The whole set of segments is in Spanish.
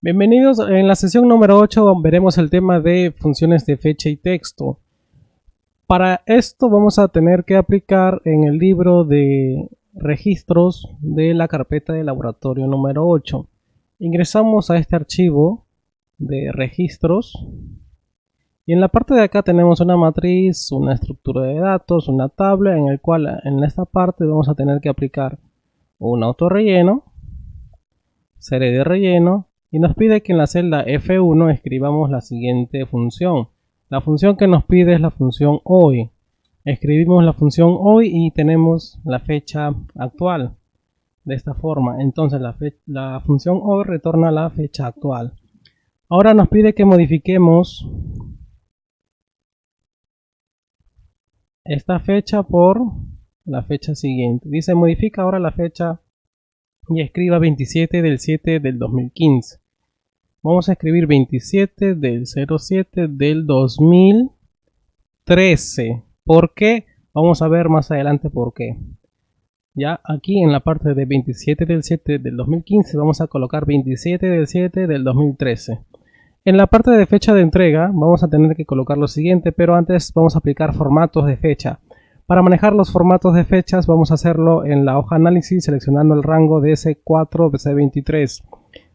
Bienvenidos, en la sesión número 8 veremos el tema de funciones de fecha y texto. Para esto vamos a tener que aplicar en el libro de registros de la carpeta de laboratorio número 8. Ingresamos a este archivo de registros y en la parte de acá tenemos una matriz, una estructura de datos, una tabla en el cual en esta parte vamos a tener que aplicar un autorrelleno, serie de relleno, y nos pide que en la celda F1 escribamos la siguiente función. La función que nos pide es la función hoy. Escribimos la función hoy y tenemos la fecha actual. De esta forma, entonces la función hoy retorna la fecha actual. Ahora nos pide que modifiquemos esta fecha por la fecha siguiente. Dice modifica ahora la fecha y escriba 27 del 7 del 2015. Vamos a escribir 27 del 07 del 2013. ¿Por qué? Vamos a ver más adelante por qué. Ya aquí en la parte de 27 del 7 del 2015 vamos a colocar 27 del 7 del 2013. En la parte de fecha de entrega vamos a tener que colocar lo siguiente, pero antes vamos a aplicar formatos de fecha. Para manejar los formatos de fechas vamos a hacerlo en la hoja análisis seleccionando el rango de S4 C23.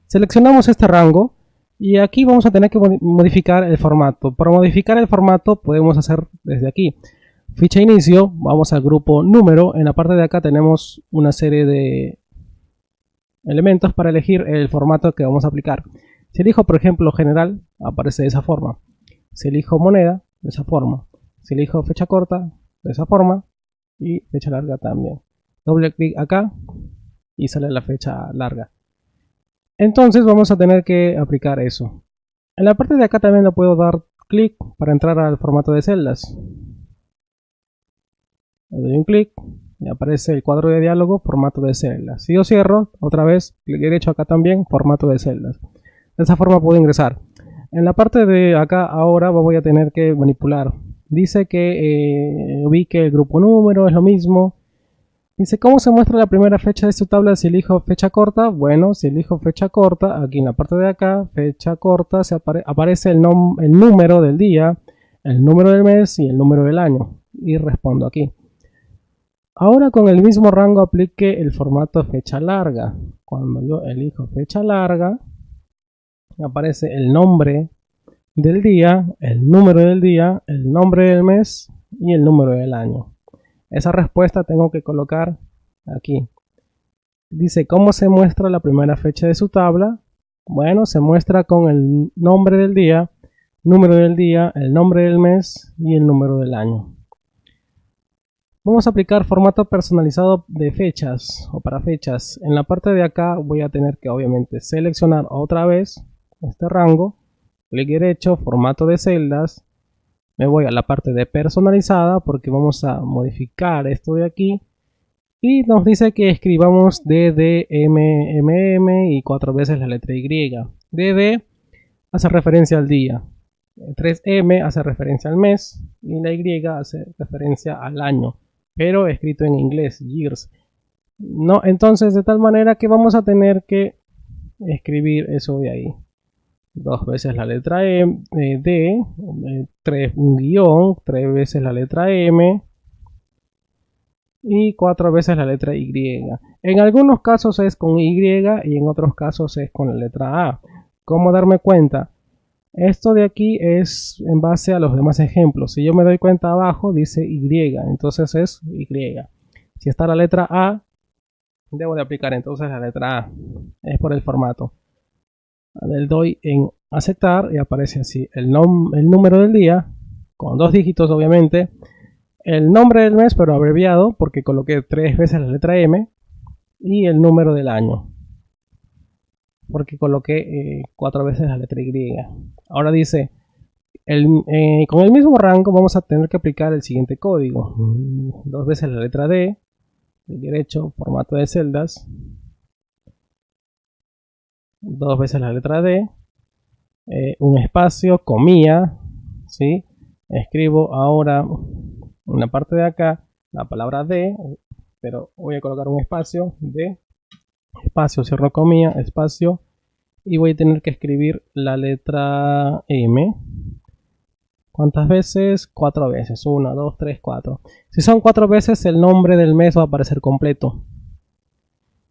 Seleccionamos este rango y aquí vamos a tener que modificar el formato. Para modificar el formato podemos hacer desde aquí. Ficha inicio, vamos al grupo número. En la parte de acá tenemos una serie de elementos para elegir el formato que vamos a aplicar. Si elijo por ejemplo general, aparece de esa forma. Si elijo moneda, de esa forma. Si elijo fecha corta, de esa forma. Y fecha larga también. Doble clic acá y sale la fecha larga. Entonces vamos a tener que aplicar eso. En la parte de acá también le puedo dar clic para entrar al formato de celdas. Le doy un clic y aparece el cuadro de diálogo, formato de celdas. Si yo cierro, otra vez, clic derecho acá también, formato de celdas. De esa forma puedo ingresar. En la parte de acá ahora voy a tener que manipular. Dice que ubique el grupo número, es lo mismo. Dice, ¿cómo se muestra la primera fecha de su tabla si elijo fecha corta? Bueno, si elijo fecha corta, aquí en la parte de acá, fecha corta, aparece el número del día, el número del mes y el número del año. Y respondo aquí. Ahora con el mismo rango aplique el formato fecha larga. Cuando yo elijo fecha larga, aparece el nombre del día, el número del día, el nombre del mes y el número del año. Esa respuesta tengo que colocar aquí. Dice, ¿cómo se muestra la primera fecha de su tabla? Bueno, se muestra con el nombre del día, número del día, el nombre del mes y el número del año. Vamos a aplicar formato personalizado de fechas o para fechas. En la parte de acá voy a tener que obviamente seleccionar otra vez este rango, clic derecho, formato de celdas. Me voy a la parte de personalizada porque vamos a modificar esto de aquí y nos dice que escribamos DDMMM y 4 veces la letra Y. DD hace referencia al día, 3M hace referencia al mes y la Y hace referencia al año, pero escrito en inglés, years. No, entonces de tal manera que vamos a tener que escribir eso de ahí. 2 veces la letra D, un guión, 3 veces la letra M y 4 veces la letra Y. En algunos casos es con Y y en otros casos es con la letra A. ¿Cómo darme cuenta? Esto de aquí es en base a los demás ejemplos. Si yo me doy cuenta abajo dice Y, entonces es Y. Si está la letra A, debo de aplicar entonces la letra A. Es por el formato. Le doy en aceptar y aparece así el número del día, con 2 dígitos obviamente, el nombre del mes pero abreviado porque coloqué 3 veces la letra M y el número del año porque coloqué 4 veces la letra Y. Ahora dice, con el mismo rango vamos a tener que aplicar el siguiente código. 2 veces la letra D, clic derecho, formato de celdas, 2 veces la letra D, un espacio, comilla, ¿sí? Escribo ahora en la parte de acá la palabra D, pero voy a colocar un espacio, D, espacio, cierro comilla, espacio, y voy a tener que escribir la letra M. ¿Cuántas veces? 4 veces. 1, 2, 3, 4. Si son 4 veces, el nombre del mes va a aparecer completo.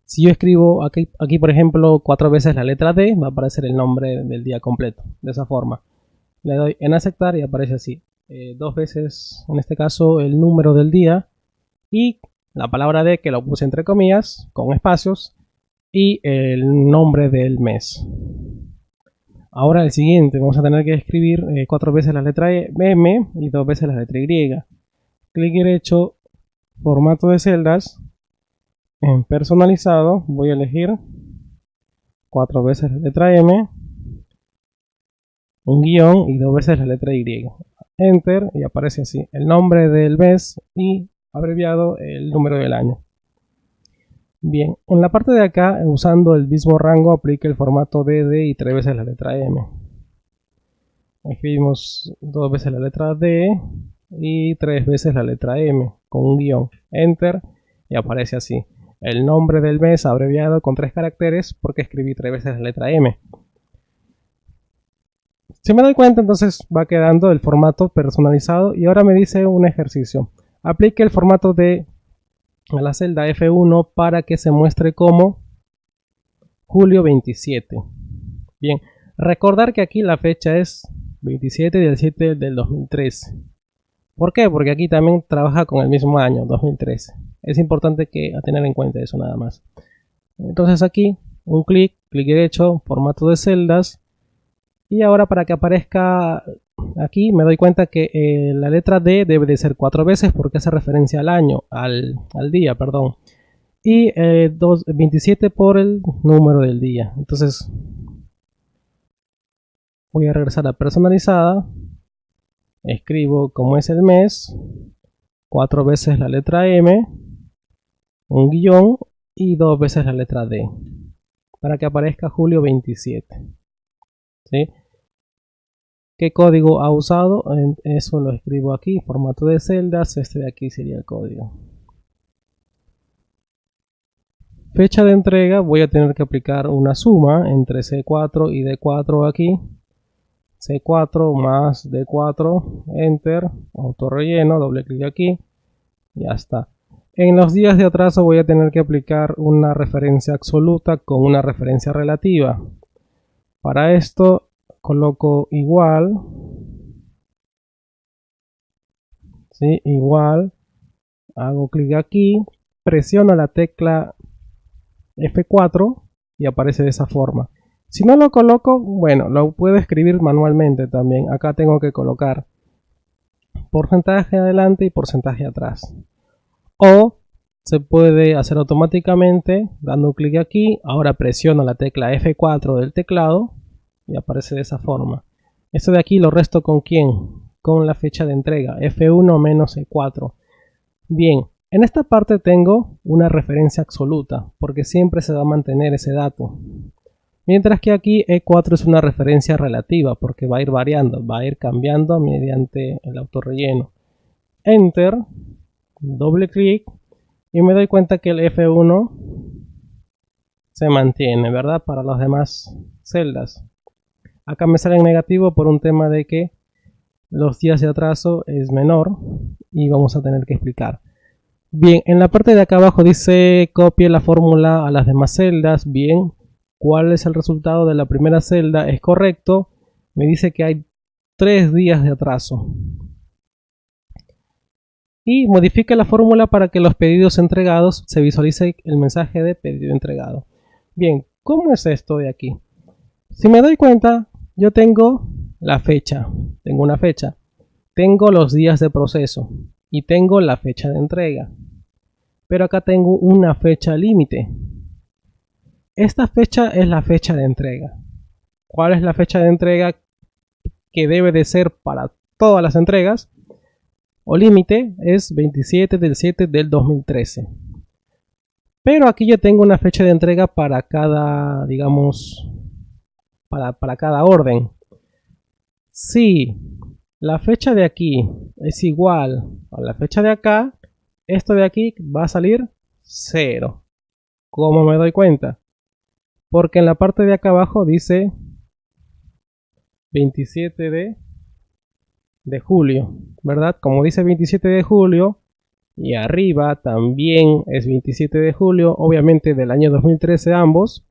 Si yo escribo aquí por ejemplo 4 veces la letra D, va a aparecer el nombre del día completo. De esa forma. Le doy en aceptar y aparece así. 2 veces, en este caso, el número del día y la palabra D, que lo puse entre comillas, con espacios, y el nombre del mes. Ahora el siguiente, vamos a tener que escribir 4 veces la letra M y 2 veces la letra Y. Clic derecho, formato de celdas, en personalizado, voy a elegir 4 veces la letra M, un guión y 2 veces la letra Y. Enter y aparece así, el nombre del mes y abreviado el número del año. Bien, en la parte de acá, usando el mismo rango, aplique el formato D y 3 veces la letra M. Escribimos 2 veces la letra D y 3 veces la letra M con un guión. Enter y aparece así. El nombre del mes abreviado con 3 caracteres porque escribí 3 veces la letra M. Si me doy cuenta, entonces va quedando el formato personalizado y ahora me dice un ejercicio. Aplique el formato D a la celda F1 para que se muestre como julio 27. Bien, recordar que aquí la fecha es 27 del 7 del 2013. ¿Por qué? Porque aquí también trabaja con el mismo año, 2013. Es importante a tener en cuenta eso nada más. Entonces aquí, un clic derecho, formato de celdas. Y ahora para que aparezca aquí me doy cuenta que la letra D debe de ser 4 veces porque hace referencia al año, al día, perdón. Y 27 por el número del día. Entonces voy a regresar a personalizada. Escribo como es el mes, 4 veces la letra M, un guión y 2 veces la letra D. Para que aparezca julio 27. ¿Sí? ¿Qué código ha usado? Eso lo escribo aquí, formato de celdas, este de aquí sería el código. Fecha de entrega, voy a tener que aplicar una suma entre C4 y D4 aquí. C4 más D4, Enter, autorrelleno, doble clic aquí, ya está. En los días de atraso voy a tener que aplicar una referencia absoluta con una referencia relativa. Para esto coloco igual. ¿Sí? Igual, hago clic aquí, presiono la tecla F4 y aparece de esa forma. Si no lo coloco, bueno, lo puedo escribir manualmente también. Acá tengo que colocar porcentaje adelante y porcentaje atrás. O se puede hacer automáticamente dando un clic aquí. Ahora presiono la tecla F4 del teclado y aparece de esa forma. Esto de aquí lo resto con ¿quién? Con la fecha de entrega, F1 menos E4. Bien, en esta parte tengo una referencia absoluta, porque siempre se va a mantener ese dato. Mientras que aquí E4 es una referencia relativa, porque va a ir variando, va a ir cambiando mediante el autorrelleno. Enter, doble clic, y me doy cuenta que el F1 se mantiene, ¿verdad? Para las demás celdas. Acá me sale en negativo por un tema de que los días de atraso es menor y vamos a tener que explicar. Bien, en la parte de acá abajo dice copie la fórmula a las demás celdas. Bien, ¿cuál es el resultado de la primera celda? Es correcto. Me dice que hay 3 días de atraso. Y modifique la fórmula para que los pedidos entregados se visualice el mensaje de pedido entregado. Bien, ¿cómo es esto de aquí? Si me doy cuenta, yo tengo la fecha. Tengo una fecha. Tengo los días de proceso. Y tengo la fecha de entrega. Pero acá tengo una fecha límite. Esta fecha es la fecha de entrega. ¿Cuál es la fecha de entrega que debe de ser para todas las entregas? O límite es 27 del 7 del 2013. Pero aquí yo tengo una fecha de entrega para cada, digamos, para cada orden. Si la fecha de aquí es igual a la fecha de acá, esto de aquí va a salir 0. ¿Cómo me doy cuenta? Porque en la parte de acá abajo dice 27 de julio, ¿verdad? Como dice 27 de julio y arriba también es 27 de julio, obviamente del año 2013 ambos,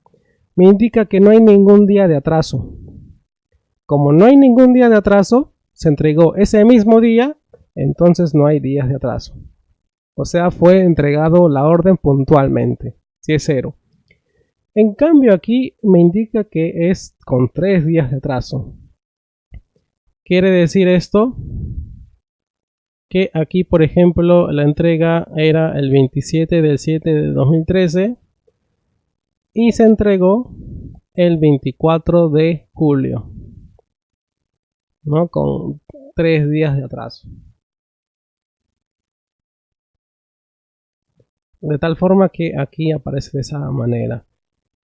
me indica que no hay ningún día de atraso. Como no hay ningún día de atraso, se entregó ese mismo día, entonces no hay días de atraso. O sea, fue entregado la orden puntualmente, si es 0. En cambio aquí me indica que es con 3 días de atraso. Quiere decir esto que aquí, por ejemplo, la entrega era el 27 del 7 de 2013 y se entregó el 24 de julio, ¿no? Con 3 días de atraso. De tal forma que aquí aparece de esa manera.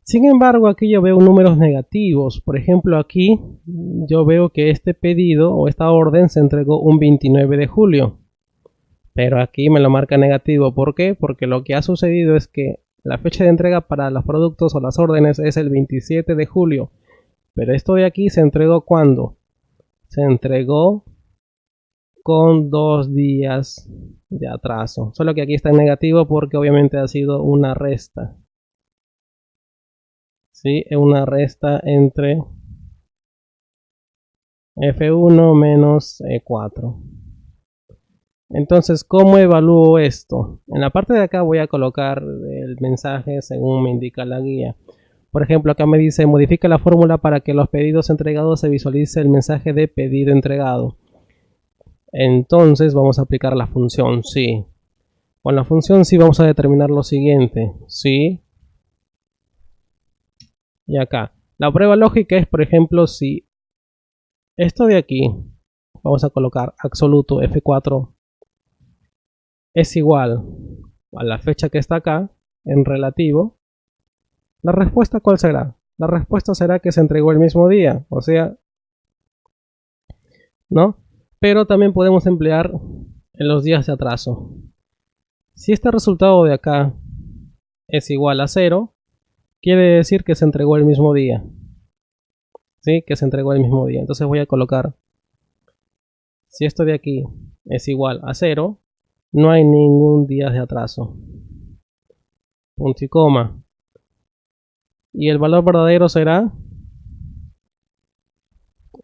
Sin embargo, aquí yo veo números negativos. Por ejemplo, aquí yo veo que este pedido o esta orden se entregó un 29 de julio. Pero aquí me lo marca negativo. ¿Por qué? Porque lo que ha sucedido es que la fecha de entrega para los productos o las órdenes es el 27 de julio. Pero esto de aquí se entregó ¿cuándo? Se entregó con 2 días de atraso. Solo que aquí está en negativo porque obviamente ha sido una resta. ¿Sí? Una resta entre F1 menos E4. Entonces, ¿cómo evalúo esto? En la parte de acá voy a colocar el mensaje según me indica la guía. Por ejemplo, acá me dice, modifica la fórmula para que los pedidos entregados se visualice el mensaje de pedido entregado. Entonces, vamos a aplicar la función sí. Con la función sí vamos a determinar lo siguiente. Sí. Y acá. La prueba lógica es, por ejemplo, si esto de aquí, vamos a colocar absoluto F4, es igual a la fecha que está acá, en relativo, ¿la respuesta cuál será? La respuesta será que se entregó el mismo día, o sea, ¿no? Pero también podemos emplear en los días de atraso. Si este resultado de acá es igual a 0, quiere decir que se entregó el mismo día. ¿Sí? Que se entregó el mismo día. Entonces voy a colocar, si esto de aquí es igual a 0, no hay ningún día de atraso. Punto y coma. Y el valor verdadero será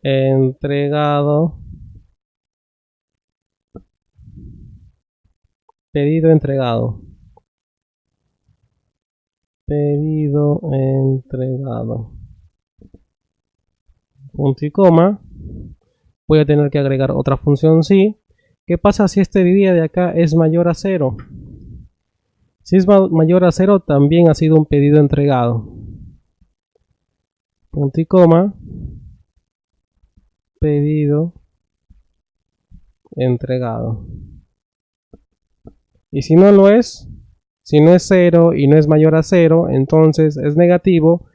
entregado, pedido entregado. Pedido entregado. Punto y coma. Voy a tener que agregar otra función sí. ¿Qué pasa si este día de acá es mayor a 0? Si es mayor a 0, también ha sido un pedido entregado. Punto y coma. Pedido entregado. Y si no lo es, si no es 0 y no es mayor a 0, entonces es negativo,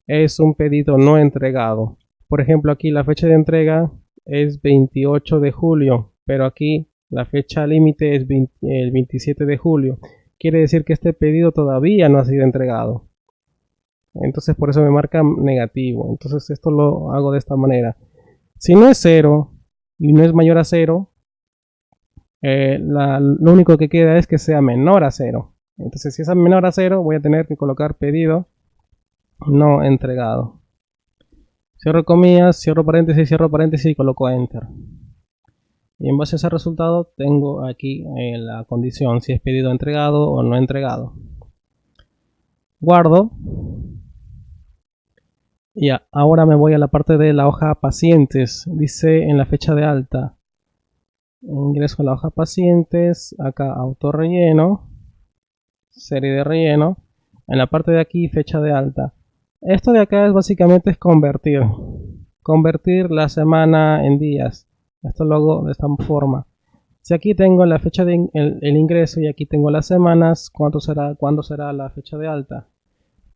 es un pedido no entregado. Por ejemplo, aquí la fecha de entrega es 28 de julio, pero aquí la fecha límite es el 27 de julio. Quiere decir que este pedido todavía no ha sido entregado. Entonces por eso me marca negativo. Entonces esto lo hago de esta manera. Si no es 0 y no es mayor a 0, lo único que queda es que sea menor a 0. Entonces si es menor a 0 voy a tener que colocar pedido no entregado. Cierro comillas, cierro paréntesis y coloco enter. Y en base a ese resultado tengo aquí la condición, si es pedido entregado o no entregado. Guardo. Y ahora me voy a la parte de la hoja pacientes. Dice en la fecha de alta. Ingreso a la hoja pacientes. Acá auto relleno. Serie de relleno. En la parte de aquí fecha de alta. Esto de acá es básicamente es convertir. Convertir la semana en días. Esto lo hago de esta forma. Si aquí tengo la fecha de el ingreso y aquí tengo las semanas, ¿cuándo será la fecha de alta?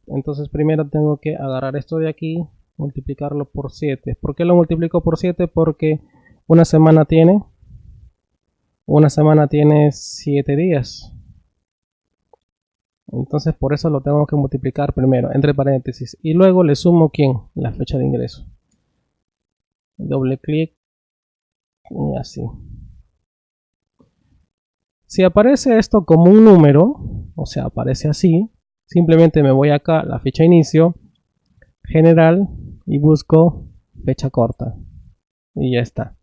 Entonces primero tengo que agarrar esto de aquí, multiplicarlo por 7. ¿Por qué lo multiplico por 7? Porque una semana tiene 7 días. Entonces por eso lo tengo que multiplicar primero entre paréntesis y luego le sumo ¿quién? La fecha de ingreso. Doble clic y así. Si aparece esto como un número, o sea, aparece así, simplemente me voy acá a la fecha inicio, general y busco fecha corta. Y ya está.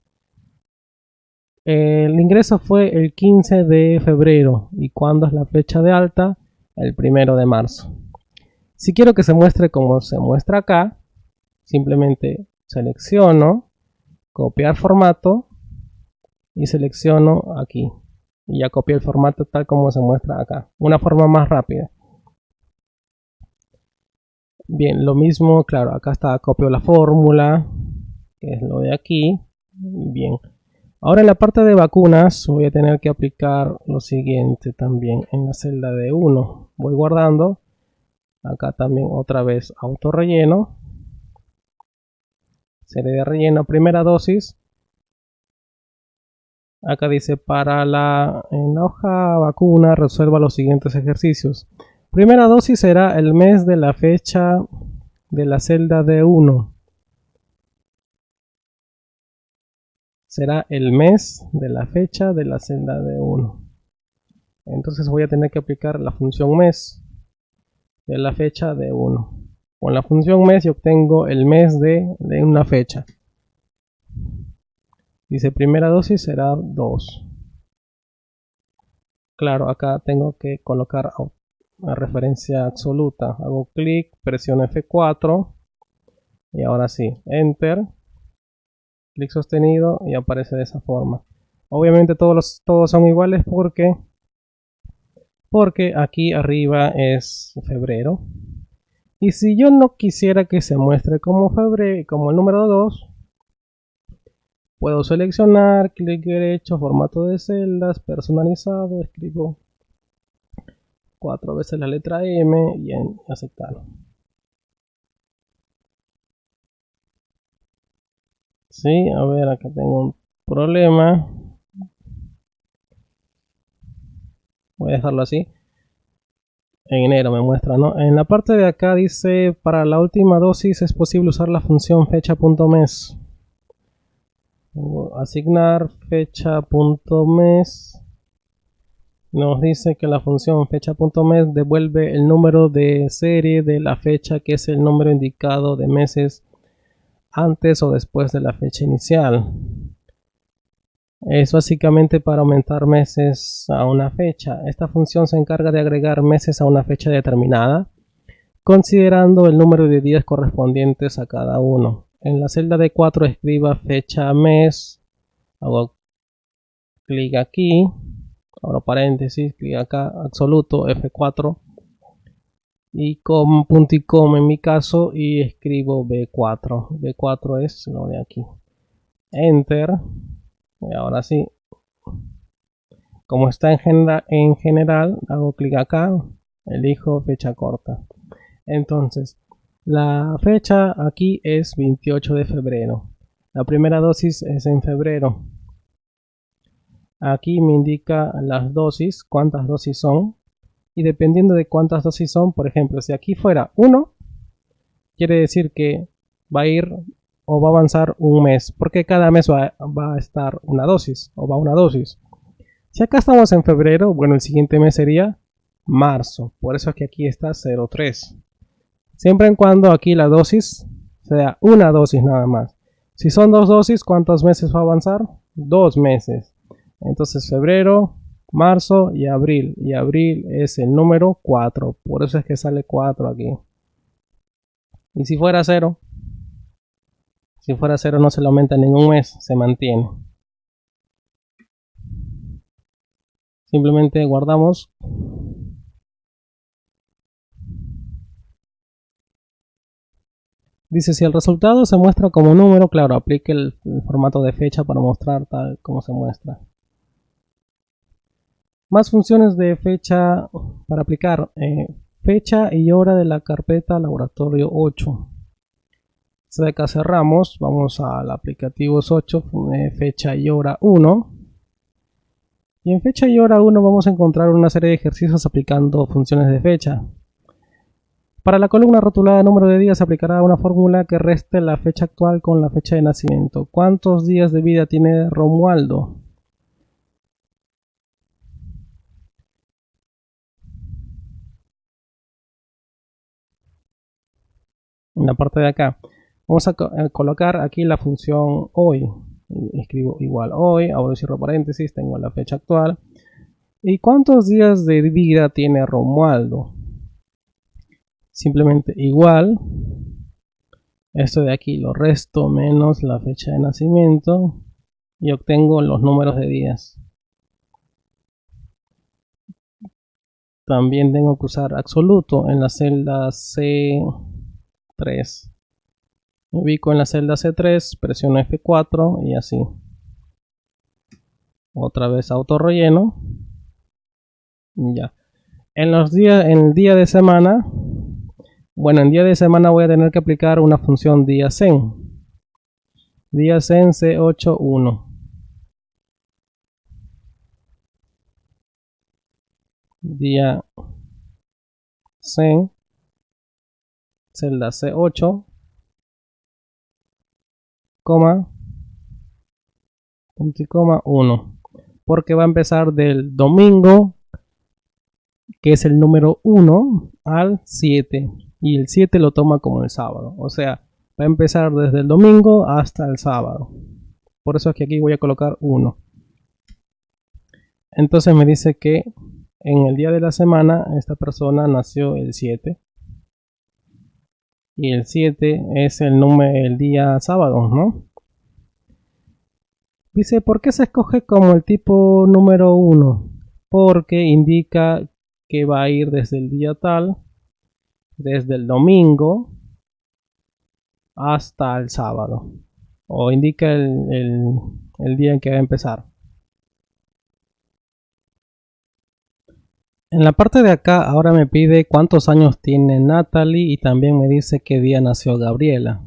El ingreso fue el 15 de febrero. ¿Y cuándo es la fecha de alta? El 1 de marzo. Si quiero que se muestre como se muestra acá, simplemente selecciono, copiar formato y selecciono aquí. Y ya copié el formato tal como se muestra acá. Una forma más rápida. Bien, lo mismo, claro, acá está, copio la fórmula, que es lo de aquí. Bien. Ahora en la parte de vacunas voy a tener que aplicar lo siguiente también en la celda de 1. Voy guardando. Acá también otra vez auto relleno. Serie de relleno, primera dosis. Acá dice en la hoja vacuna resuelva los siguientes ejercicios. Primera dosis será el mes de la fecha de la celda de 1. Será el mes de la fecha de la celda de 1. Entonces voy a tener que aplicar la función mes de la fecha de 1. Con la función mes yo obtengo el mes de una fecha. Dice primera dosis será 2. Claro, acá tengo que colocar una referencia absoluta. Hago clic, presiono F4 y ahora sí, Enter, clic sostenido y aparece de esa forma. Obviamente todos son iguales porque aquí arriba es febrero. Y si yo no quisiera que se muestre como febrero, como el número 2, puedo seleccionar, clic derecho, formato de celdas, personalizado, escribo 4 veces la letra M y en aceptar. Sí, a ver, acá tengo un problema. Voy a dejarlo así. En enero me muestra, ¿no? En la parte de acá dice, para la última dosis es posible usar la función fecha.mes. Asignar fecha.mes. Nos dice que la función fecha.mes devuelve el número de serie de la fecha, que es el número indicado de meses antes o después de la fecha inicial. Es básicamente para aumentar meses a una fecha. Esta función se encarga de agregar meses a una fecha determinada, considerando el número de días correspondientes a cada uno. En la celda de 4 escriba fecha mes, hago clic aquí, abro paréntesis, clic acá, absoluto, F4 y con punto y coma en mi caso y escribo B4. B4 es lo de aquí. Enter. Y ahora sí. Como está en general, hago clic acá, elijo fecha corta. Entonces, la fecha aquí es 28 de febrero. La primera dosis es en febrero. Aquí me indica las dosis, cuántas dosis son. Y dependiendo de cuántas dosis son, por ejemplo, si aquí fuera 1, quiere decir que va a ir o va a avanzar un mes, porque cada mes va a estar una dosis o va una dosis. Si acá estamos en febrero, bueno, el siguiente mes sería marzo, por eso es que aquí está 0,3. Siempre en cuando aquí la dosis sea una dosis nada más. Si son 2 dosis, ¿cuántos meses va a avanzar? 2 meses. Entonces febrero, marzo y abril. Y abril es el número 4. Por eso es que sale 4 aquí. Y si fuera 0, no se le aumenta ningún mes, se mantiene. Simplemente guardamos. Dice, si el resultado se muestra como número, claro, aplique el formato de fecha para mostrar tal como se muestra. Más funciones de fecha para aplicar. Fecha y hora de la carpeta laboratorio 8. De acá cerramos, vamos al aplicativo 8, fecha y hora 1. Y en fecha y hora 1 vamos a encontrar una serie de ejercicios aplicando funciones de fecha. Para la columna rotulada número de días se aplicará una fórmula que reste la fecha actual con la fecha de nacimiento. ¿Cuántos días de vida tiene Romualdo? En la parte de acá vamos a colocar aquí la función hoy. Escribo igual hoy, ahora cierro paréntesis, tengo la fecha actual. ¿Y cuántos días de vida tiene Romualdo? Simplemente igual, esto de aquí lo resto menos la fecha de nacimiento y obtengo los números de días. También tengo que usar absoluto en la celda C3. Me ubico en la celda C3, presiono F4 y así. Otra vez auto relleno. Ya. En el día de semana, bueno, en día de semana voy a tener que aplicar una función díasen. Díasen C81. Día sen, celda C8, punto y coma 1, porque va a empezar del domingo, que es el número 1, al 7, y el 7 lo toma como el sábado, o sea, va a empezar desde el domingo hasta el sábado. Por eso es que aquí voy a colocar 1. Entonces me dice que en el día de la semana esta persona nació el 7. Y el 7 es el día sábado, ¿no? Dice, ¿por qué se escoge como el tipo número 1? Porque indica que va a ir desde el día tal, desde el domingo hasta el sábado. O indica el día en que va a empezar. En la parte de acá ahora me pide cuántos años tiene Natalie y también me dice qué día nació Gabriela.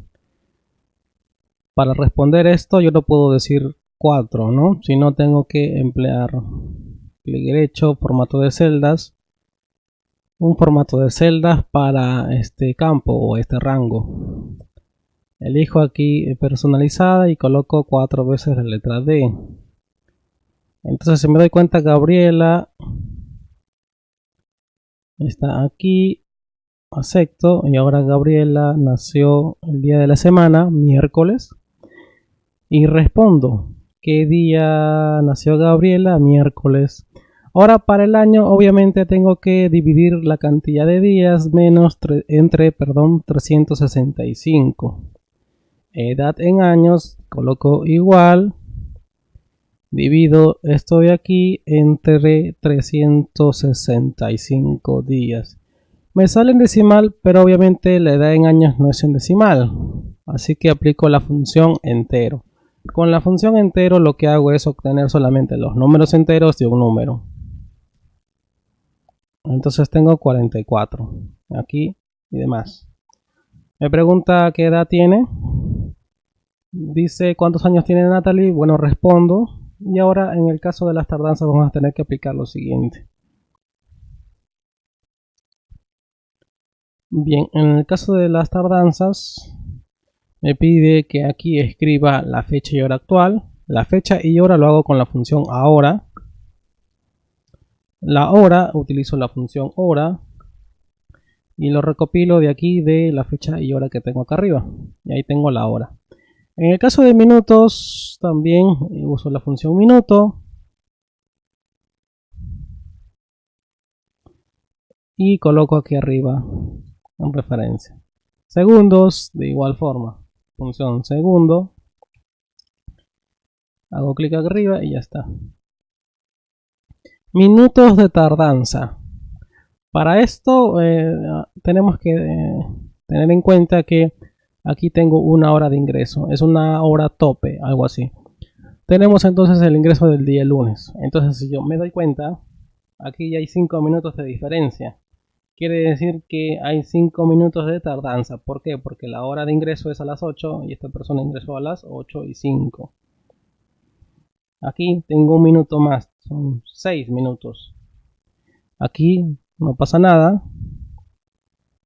Para responder esto yo no puedo decir 4, ¿no? Si no tengo que emplear clic derecho, formato de celdas, un formato de celdas para este campo o este rango. Elijo aquí personalizada y coloco 4 veces la letra D. Entonces si me doy cuenta, Gabriela está aquí, acepto, y ahora Gabriela nació el día de la semana, miércoles, y respondo. ¿Qué día nació Gabriela? Miércoles. Ahora para el año obviamente tengo que dividir la cantidad de días entre 365. Edad en años, coloco igual. Divido esto de aquí entre 365 días. Me sale en decimal, pero obviamente la edad en años no es en decimal. Así que aplico la función entero. Con la función entero lo que hago es obtener solamente los números enteros de un número. Entonces tengo 44 aquí y demás. Me pregunta qué edad tiene. Dice cuántos años tiene Natalie. Bueno, respondo. Y ahora en el caso de las tardanzas vamos a tener que aplicar lo siguiente. Bien, en el caso de las tardanzas me pide que aquí escriba la fecha y hora actual. La fecha y hora lo hago con la función ahora. La hora utilizo la función hora y lo recopilo de aquí de la fecha y hora que tengo acá arriba. Y ahí tengo la hora. En el caso de minutos también uso la función minuto y coloco aquí arriba en referencia. Segundos de igual forma. Función segundo. Hago clic aquí arriba y ya está. Minutos de tardanza. Para esto tenemos que tener en cuenta que aquí tengo una hora de ingreso. Es una hora tope, algo así. Tenemos entonces el ingreso del día lunes. Entonces si yo me doy cuenta, aquí ya hay 5 minutos de diferencia. Quiere decir que hay 5 minutos de tardanza. ¿Por qué? Porque la hora de ingreso es a las 8 y esta persona ingresó a las 8:05. Aquí tengo un minuto más. son 6 minutos. Aquí no pasa nada.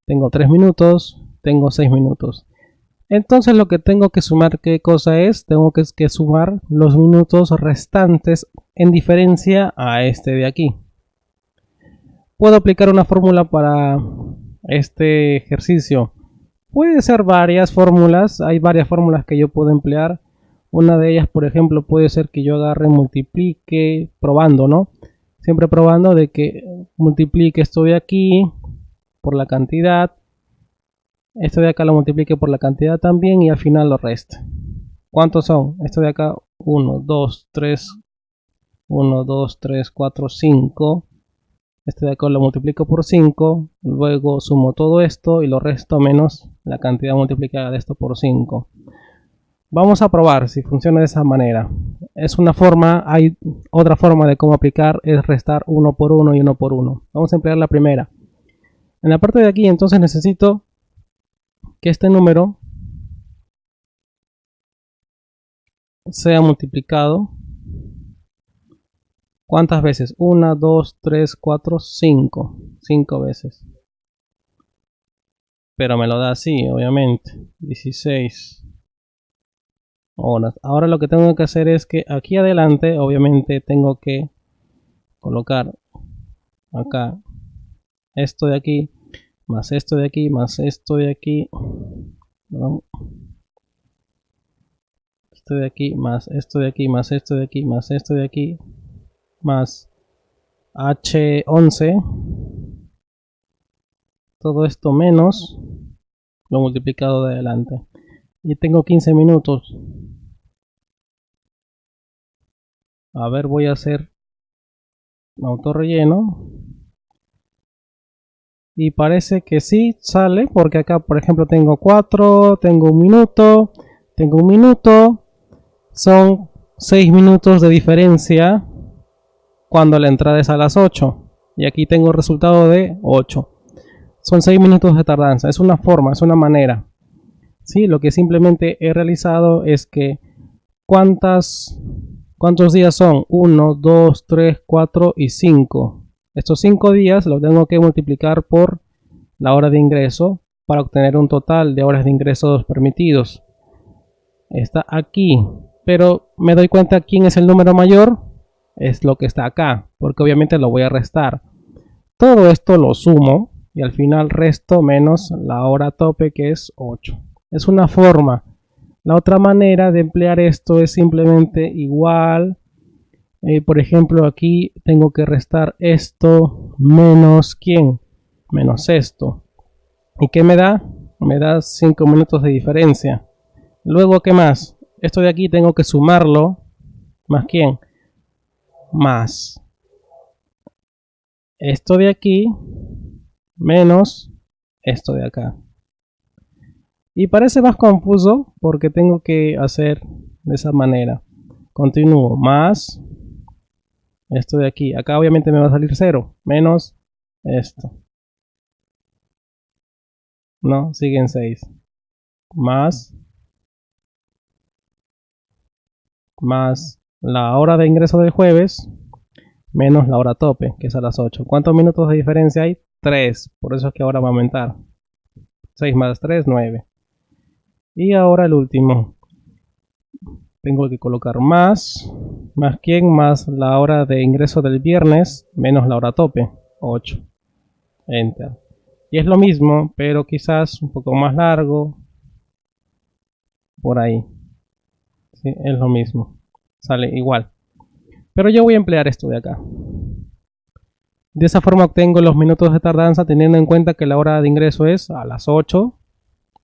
Tengo 3 minutos, tengo 6 minutos. Entonces lo que tengo que sumar, ¿qué cosa es? Tengo que sumar los minutos restantes en diferencia a este de aquí. ¿Puedo aplicar una fórmula para este ejercicio? Puede ser varias fórmulas, hay varias fórmulas que yo puedo emplear. Una de ellas, por ejemplo, puede ser que yo agarre, multiplique, probando, ¿no? Siempre probando de que multiplique esto de aquí por la cantidad. Esto de acá lo multiplique por la cantidad también y al final lo reste. ¿Cuántos son? Esto de acá, 1, 2, 3, 1, 2, 3, 4, 5. Este de acá lo multiplico por 5, luego sumo todo esto y lo resto menos la cantidad multiplicada de esto por 5. Vamos a probar si funciona de esa manera. Es una forma, hay otra forma de cómo aplicar, es restar 1 por 1 y 1 por 1. Vamos a emplear la primera. En la parte de aquí entonces necesito que este número sea multiplicado. ¿Cuántas veces? 1, 2, 3, 4, 5. 5 veces. Pero me lo da así, obviamente. 16 horas. Ahora lo que tengo que hacer es que aquí adelante, obviamente, tengo que colocar acá esto de aquí, más esto de aquí, más esto de aquí. ¿No? Esto de aquí, más esto de aquí, más esto de aquí, más esto de aquí, más H11. Todo esto menos lo multiplicado de adelante. Y tengo 15 minutos. A ver, voy a hacer autorrelleno. Y parece que sí sale, porque acá, por ejemplo, tengo 4, tengo 1 minuto, tengo 1 minuto. Son 6 minutos de diferencia cuando la entrada es a las 8. Y aquí tengo el resultado de 8. Son 6 minutos de tardanza. Es una forma, es una manera. ¿Sí? Lo que simplemente he realizado es que ¿cuántos días son? 1, 2, 3, 4 y 5. Estos 5 días los tengo que multiplicar por la hora de ingreso para obtener un total de horas de ingresos permitidos. Está aquí, pero me doy cuenta quién es el número mayor. Es lo que está acá, porque obviamente lo voy a restar. Todo esto lo sumo y al final resto menos la hora tope, que es 8. Es una forma. La otra manera de emplear esto es simplemente igual. Por ejemplo, aquí tengo que restar esto menos ¿quién? Menos esto. ¿Y qué me da? Me da 5 minutos de diferencia. Luego, ¿qué más? Esto de aquí tengo que sumarlo. ¿Más quién? Más esto de aquí menos esto de acá. Y parece más confuso porque tengo que hacer de esa manera. Continúo. Más esto de aquí. Acá obviamente me va a salir 0. Menos esto. No, siguen 6. Más la hora de ingreso del jueves menos la hora tope, que es a las 8. ¿Cuántos minutos de diferencia hay? 3. Por eso es que ahora va a aumentar. 6 más 3, 9. Y ahora el último. Tengo que colocar más quién, más la hora de ingreso del viernes, menos la hora tope, 8. Enter. Y es lo mismo, pero quizás un poco más largo. Por ahí. ¿Sí? Es lo mismo. Sale igual. Pero yo voy a emplear esto de acá. De esa forma obtengo los minutos de tardanza teniendo en cuenta que la hora de ingreso es a las 8.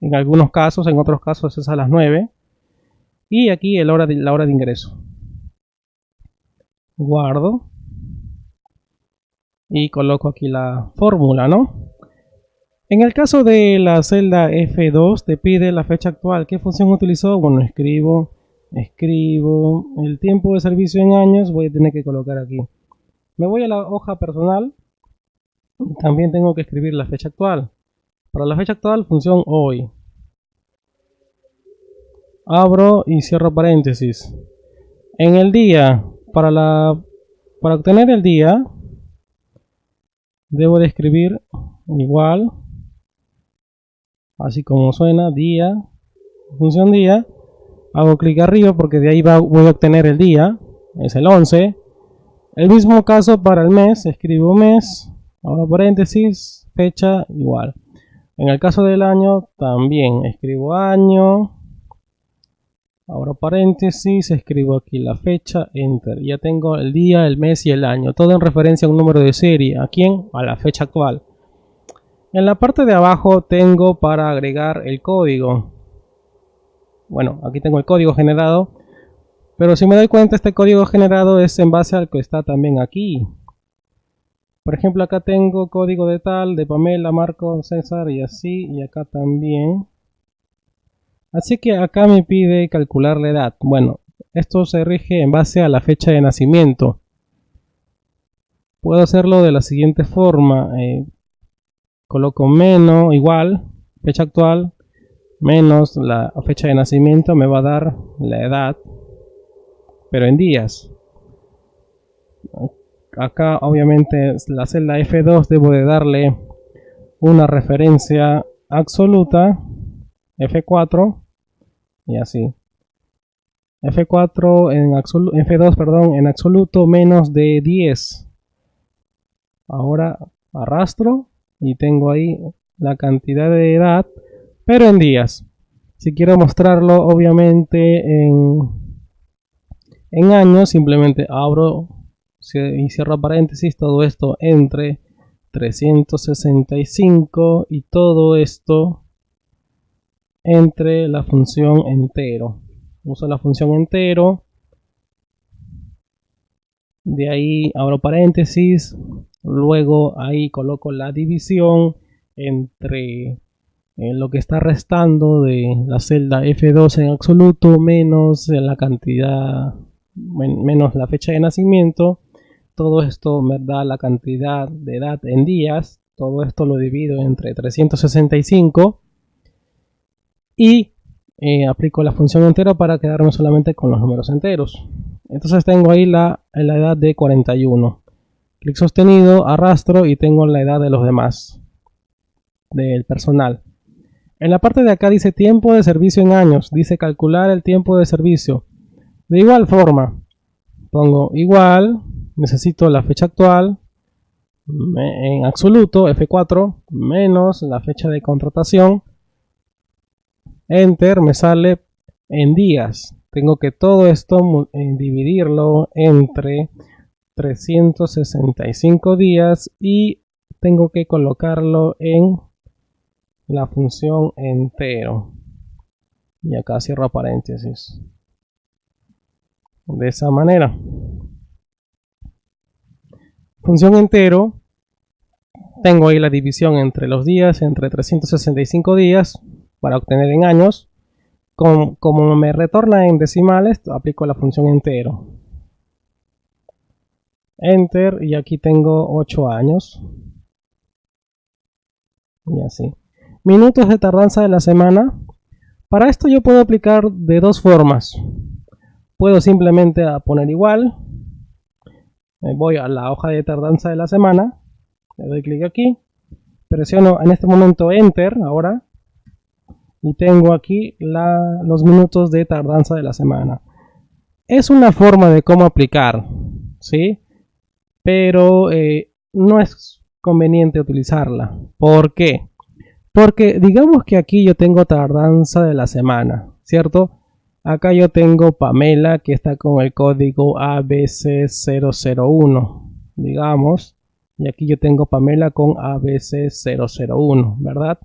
En algunos casos, en otros casos es a las 9. Y aquí la hora de ingreso. Guardo. Y coloco aquí la fórmula, ¿no? En el caso de la celda F2 te pide la fecha actual. ¿Qué función utilizó? Bueno, escribo el tiempo de servicio en años. Voy a tener que colocar aquí. Me voy a la hoja personal. También tengo que escribir la fecha actual. Para la fecha actual, función hoy. Abro y cierro paréntesis. En el día, para la Para obtener el día, debo de escribir igual, así como suena, día, función día. Hago clic arriba porque de ahí voy a obtener el día, es el 11. El mismo caso para el mes, escribo mes, ahora paréntesis, fecha igual. En el caso del año también escribo año, ahora paréntesis, escribo aquí la fecha, enter. Ya tengo el día, el mes y el año, todo en referencia a un número de serie. ¿A quién? A la fecha actual. En la parte de abajo tengo para agregar el código. Bueno, aquí tengo el código generado, pero si me doy cuenta, este código generado es en base al que está también aquí. Por ejemplo, acá tengo código de tal, de Pamela, Marco, César y así, y acá también. Así que acá me pide calcular la edad. Bueno, esto se rige en base a la fecha de nacimiento. Puedo hacerlo de la siguiente forma. Coloco menos, igual, fecha actual, menos la fecha de nacimiento, me va a dar la edad, pero en días. Acá obviamente la celda F2 debo de darle una referencia absoluta, F4 y así. F4 en F2, perdón, en absoluto menos de 10. Ahora arrastro y tengo ahí la cantidad de edad, pero en días. Si quiero mostrarlo obviamente en años, simplemente abro y cierro paréntesis, todo esto entre 365 y todo esto entre la función entero. Uso la función entero, de ahí abro paréntesis, luego ahí coloco la división entre lo que está restando de la celda F2 en absoluto menos la cantidad, menos la fecha de nacimiento. Todo esto me da la cantidad de edad en días. Todo esto lo divido entre 365 y aplico la función entero para quedarme solamente con los números enteros. Entonces tengo ahí la edad de 41. Clic sostenido, arrastro y tengo la edad de los demás, del personal. En la parte de acá dice tiempo de servicio en años, dice calcular el tiempo de servicio. De igual forma, pongo igual, necesito la fecha actual, en absoluto, F4, menos la fecha de contratación, enter, me sale en días. Tengo que todo esto dividirlo entre 365 días y tengo que colocarlo en la función entero. Y acá cierro paréntesis. De esa manera. Función entero. Tengo ahí la división entre los días, entre 365 días, para obtener en años. Como me retorna en decimales, aplico la función entero. Enter, y aquí tengo 8 años. Y así. Minutos de tardanza de la semana. Para esto yo puedo aplicar de dos formas. Puedo simplemente poner igual. Voy a la hoja de tardanza de la semana. Le doy clic aquí. Presiono en este momento Enter ahora. Y tengo aquí los minutos de tardanza de la semana. Es una forma de cómo aplicar, ¿sí? Pero no es conveniente utilizarla. ¿Por qué? Porque digamos que aquí yo tengo tardanza de la semana, ¿cierto? Acá yo tengo Pamela que está con el código ABC001, digamos. Y aquí yo tengo Pamela con ABC001, ¿verdad?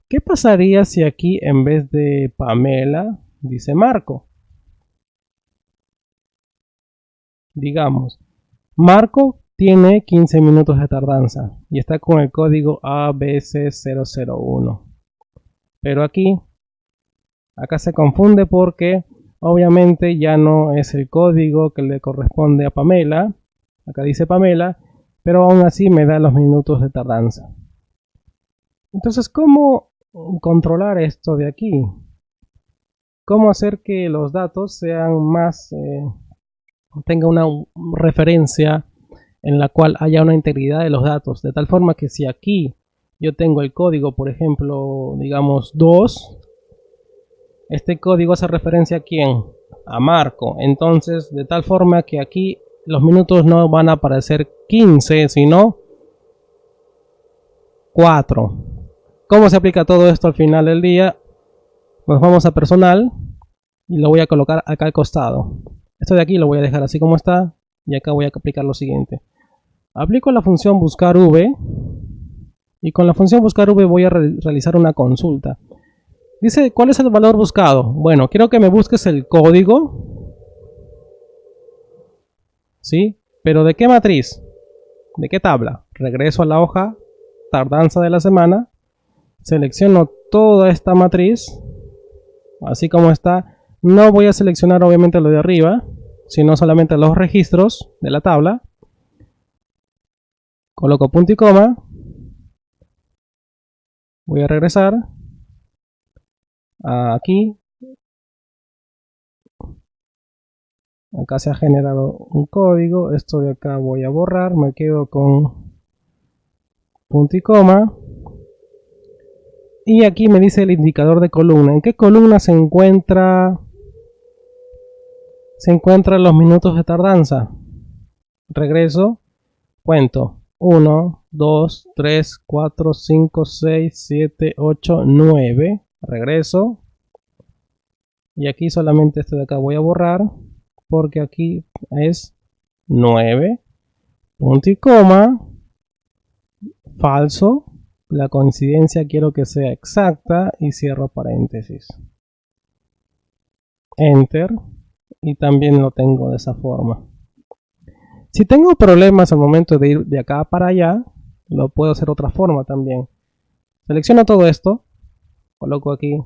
¿Qué pasaría si aquí en vez de Pamela dice Marco? Digamos, Marco tiene 15 minutos de tardanza y está con el código ABC001. Pero acá se confunde porque obviamente ya no es el código que le corresponde a Pamela. Acá dice Pamela, pero aún así me da los minutos de tardanza. Entonces, ¿cómo controlar esto de aquí? ¿Cómo hacer que los datos sean más tenga una referencia en la cual haya una integridad de los datos, de tal forma que si aquí yo tengo el código, por ejemplo, digamos 2, este código hace referencia a quién, a Marco. Entonces, de tal forma que aquí los minutos no van a aparecer 15, sino 4. ¿Cómo se aplica todo esto al final del día? Nos vamos a personal y lo voy a colocar acá al costado. Esto de aquí lo voy a dejar así como está y acá voy a aplicar lo siguiente. Aplico la función buscar v y con la función buscar v voy a realizar una consulta. Dice, ¿cuál es el valor buscado? Bueno, quiero que me busques el código. ¿Sí? ¿Pero de qué matriz? ¿De qué tabla? Regreso a la hoja tardanza de la semana. Selecciono toda esta matriz. Así como está. No voy a seleccionar obviamente lo de arriba, sino solamente los registros de la tabla. Coloco punto y coma. Voy a regresar aquí. Acá se ha generado un código. Esto de acá voy a borrar. Me quedo con punto y coma. Y aquí me dice el indicador de columna. ¿En qué columna se encuentran los minutos de tardanza? Regreso. Cuento. 1, 2, 3, 4, 5, 6, 7, 8, 9. Regreso. Y aquí solamente este de acá voy a borrar, porque aquí es 9. Punto y coma. Falso. La coincidencia quiero que sea exacta y cierro paréntesis. Enter. Y también lo tengo de esa forma. Si tengo problemas al momento de ir de acá para allá, lo puedo hacer de otra forma también. Selecciono todo esto. Coloco aquí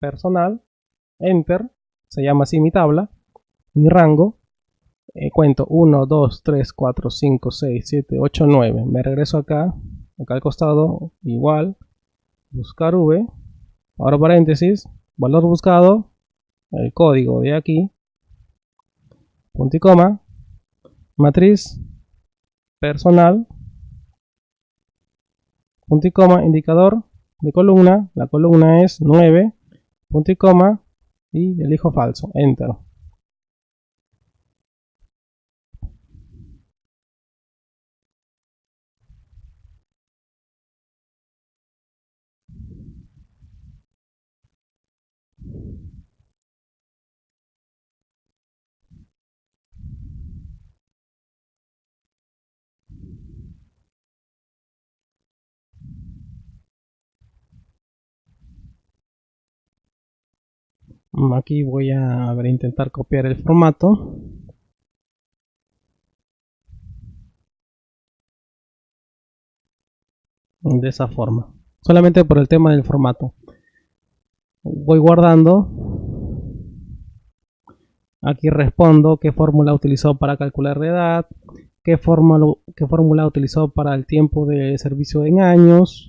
personal. Enter. Se llama así mi tabla. Mi rango. Cuento 1, 2, 3, 4, 5, 6, 7, 8, 9. Me regreso acá al costado, igual. Buscar v. Ahora paréntesis. Valor buscado. El código de aquí. Punto y coma. Matriz. Personal. Punto y coma. Indicador de columna. La columna es 9. Punto y coma. Y elijo falso. Enter. Aquí voy a intentar copiar el formato. De esa forma. Solamente por el tema del formato. Voy guardando. Aquí respondo qué fórmula utilizó para calcular la edad. Qué fórmula utilizó para el tiempo de servicio en años.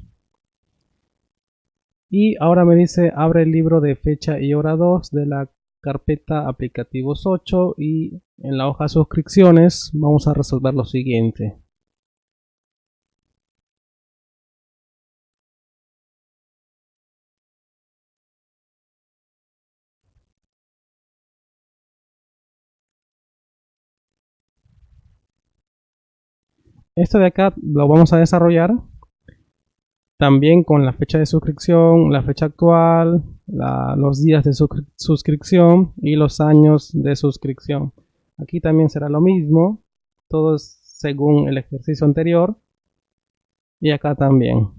Y ahora me dice abre el libro de fecha y hora 2 de la carpeta aplicativos 8 y en la hoja suscripciones vamos a resolver lo siguiente. Esto de acá lo vamos a desarrollar también con la fecha de suscripción, la fecha actual, los días de suscripción y los años de suscripción. Aquí también será lo mismo, todo según el ejercicio anterior y acá también.